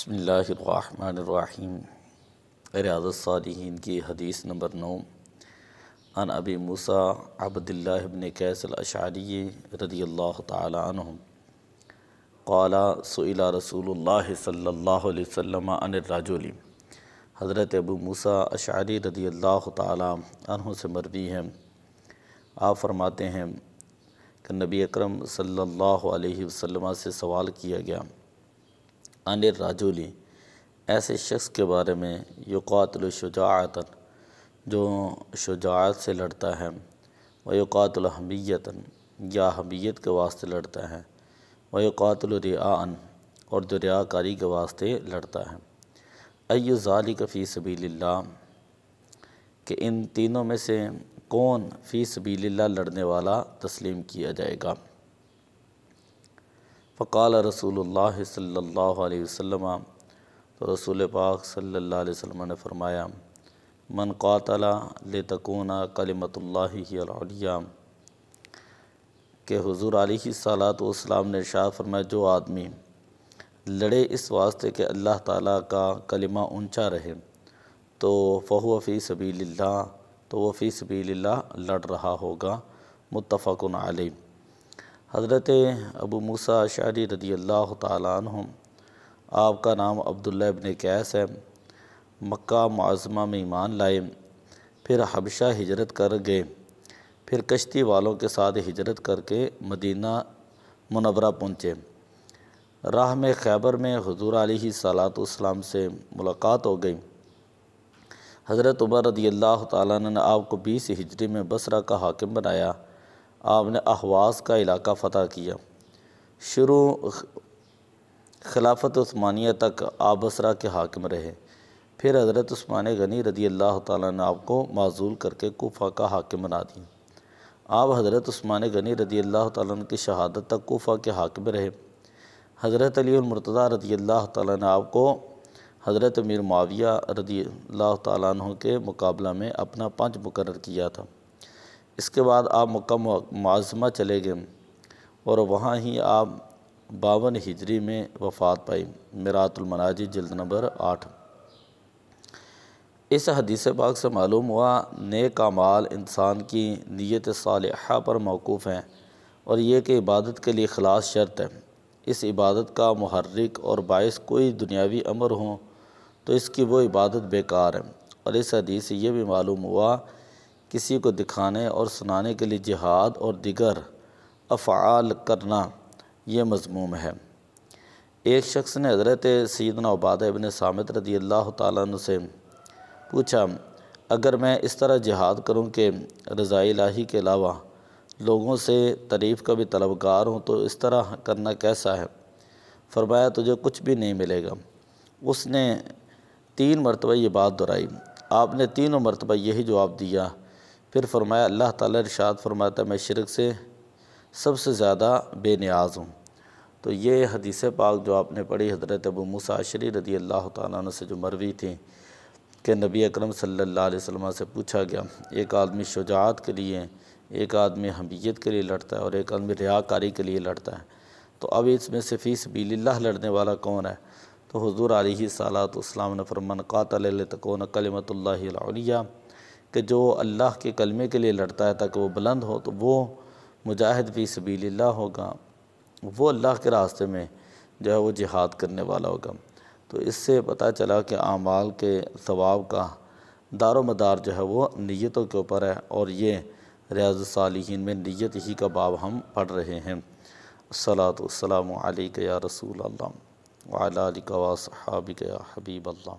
بسم اللہ الرحمن الرحیم۔ ریاض الصالحین کی حدیث نمبر 9 عن ابی موسیٰ عبداللہ بن قیس الاشعری رضی اللہ تعالی عنہ قال سئل رسول اللہ صلی اللہ علیہ وسلم عن الرجل۔ حضرت ابو موسیٰ اشعری رضی اللہ تعالی عنہ سے مروی ہے، آپ فرماتے ہیں کہ نبی اکرم صلی اللہ علیہ وسلم سے سوال کیا گیا عن الرجل، ایسے شخص کے بارے میں یقاتل شجاعتا، جو شجاعت سے لڑتا ہے، ویقاتل حمیتا، یا حمیت کے واسطے لڑتا ہے، ویقاتل ریاء، اور جو ریاکاری کے واسطے لڑتا ہے۔ ای ذالک فی سبیل اللہ، کہ ان تینوں میں سے کون فی سبیل اللہ لڑنے والا تسلیم کیا جائے گا؟ فقال رسول اللہ صلی اللہ علیہ وسلم، تو رسول پاک صلی اللہ علیہ وسلم نے فرمایا، من قاتل لتکون کلمۃ اللہ ہی العلیٰ، کہ حضور علیہ الصلاۃ والسلام نے ارشاد فرمایا، جو آدمی لڑے اس واسطے کہ اللہ تعالیٰ کا کلمہ اونچا رہے، تو فہو فی سبیل اللہ، تو وہ فی سبیل اللہ لڑ رہا ہوگا، متفق علیہ۔ حضرت ابو موسیٰ اشعری رضی اللہ تعالیٰ عنہ، آپ کا نام عبداللہ ابن قیس ہے، مکہ معظمہ میں ایمان لائے، پھر حبشہ ہجرت کر گئے، پھر کشتی والوں کے ساتھ ہجرت کر کے مدینہ منورہ پہنچے۔ راہ میں خیبر میں حضور علیہ الصلاۃ والسلام سے ملاقات ہو گئی۔ حضرت عمر رضی اللہ تعالیٰ عنہ نے آپ کو 20 ہجری میں بصرہ کا حاکم بنایا۔ آپ نے احواز کا علاقہ فتح کیا۔ شروع خلافت عثمانیہ تک آپ بصرہ کے حاکم رہے، پھر حضرت عثمان غنی رضی اللہ تعالیٰ نے آپ کو معزول کر کے کوفہ کا حاکم بنا دیا۔ آپ حضرت عثمان غنی رضی اللہ تعالیٰ عنہ کی شہادت تک کوفہ کے حاکم رہے۔ حضرت علی المرتضیٰ رضی اللہ تعالیٰ نے آپ کو حضرت امیر معاویہ رضی اللہ تعالیٰ عنہ کے مقابلہ میں اپنا پنج مقرر کیا تھا۔ اس کے بعد آپ مکہ معظمہ چلے گئے اور وہاں ہی آپ 52 ہجری میں وفات پائی۔ میرات المناجی جلد نمبر 8۔ اس حدیث پاک سے معلوم ہوا نیک اعمال انسان کی نیت صالحہ پر موقوف ہیں، اور یہ کہ عبادت کے لیے اخلاص شرط ہے۔ اس عبادت کا محرک اور باعث کوئی دنیاوی امر ہو تو اس کی وہ عبادت بیکار ہے۔ اور اس حدیث سے یہ بھی معلوم ہوا کسی کو دکھانے اور سنانے کے لیے جہاد اور دیگر افعال کرنا یہ مذموم ہے۔ ایک شخص نے حضرت سیدنا عبادہ ابن صامت رضی اللہ تعالیٰ عنہ سے پوچھا، اگر میں اس طرح جہاد کروں کہ رضا الہی کے علاوہ لوگوں سے تعریف کا بھی طلبگار ہوں تو اس طرح کرنا کیسا ہے؟ فرمایا، تجھے کچھ بھی نہیں ملے گا۔ اس نے 3 مرتبہ یہ بات دہرائی۔ آپ نے تینوں مرتبہ یہی جواب دیا۔ پھر فرمایا، اللہ تعالیٰ ارشاد فرماتا ہے، میں شرک سے سب سے زیادہ بے نیاز ہوں۔ تو یہ حدیث پاک جو آپ نے پڑھی حضرت ابو موسیٰ اشعری رضی اللہ تعالیٰ عنہ سے جو مروی تھی کہ نبی اکرم صلی اللہ علیہ وسلم سے پوچھا گیا، ایک آدمی شجاعت کے لیے، ایک آدمی حمیت کے لیے لڑتا ہے اور ایک آدمی ریاکاری کے لیے لڑتا ہے، تو اب اس میں سے فی سبیل اللہ لڑنے والا کون ہے؟ تو حضور علیہ الصلاۃ والسلام نے فرمایا، من قاتل لتکون کلمۃ اللہ العلیٰ، کہ جو اللہ کے کلمے کے لیے لڑتا ہے تاکہ وہ بلند ہو، تو وہ مجاہد فی سبیل اللہ ہوگا، وہ اللہ کے راستے میں جو ہے وہ جہاد کرنے والا ہوگا۔ تو اس سے پتہ چلا کہ اعمال کے ثواب کا دار و مدار جو ہے وہ نیتوں کے اوپر ہے، اور یہ ریاض الصالحین میں نیت ہی کا باب ہم پڑھ رہے ہیں۔ الصلاۃ والسلام علیک یا رسول اللہ وعلی آلک و اصحابک یا حبیب اللہ۔